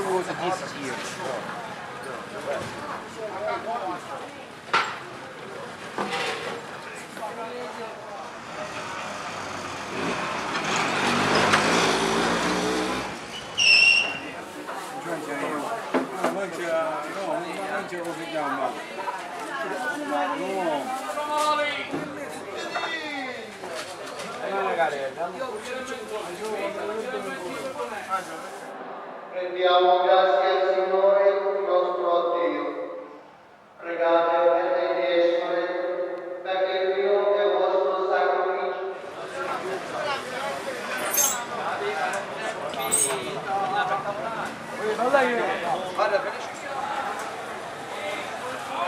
was a decent year. Non come si chiama? Rendiamo grazie al Signore nostro Dio. Pregate per le Signore, perché il mio è vostro sacrificio.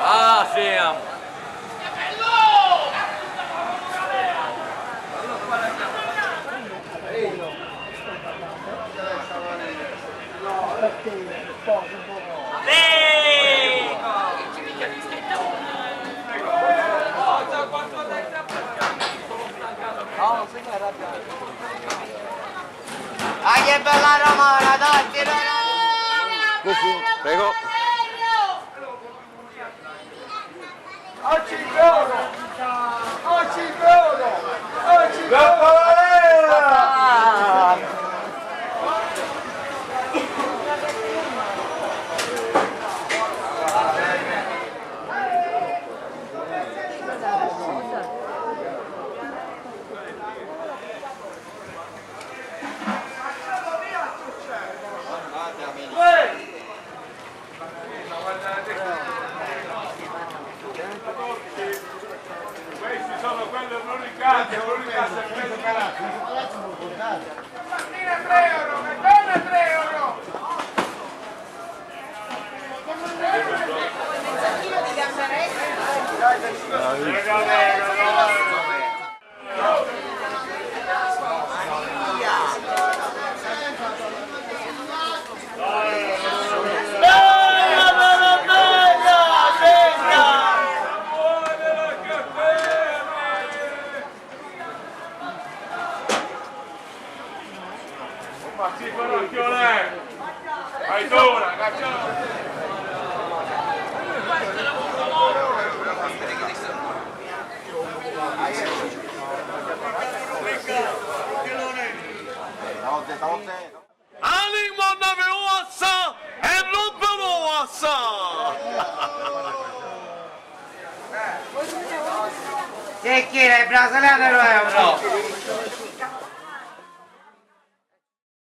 Ah, Sam! Ah, che bella romana, dai, tira! Prego! Oggi volo! Oggi volo! Oggi volo! Questi sono quelli l'unica e quello caratteri. Mattina 3 euro, madonna 3 euro! Ma sì, quello che è! Vai dura, cacciamo! Aling nave oassa e non per oassa! Che chi è? Brasiliano euro!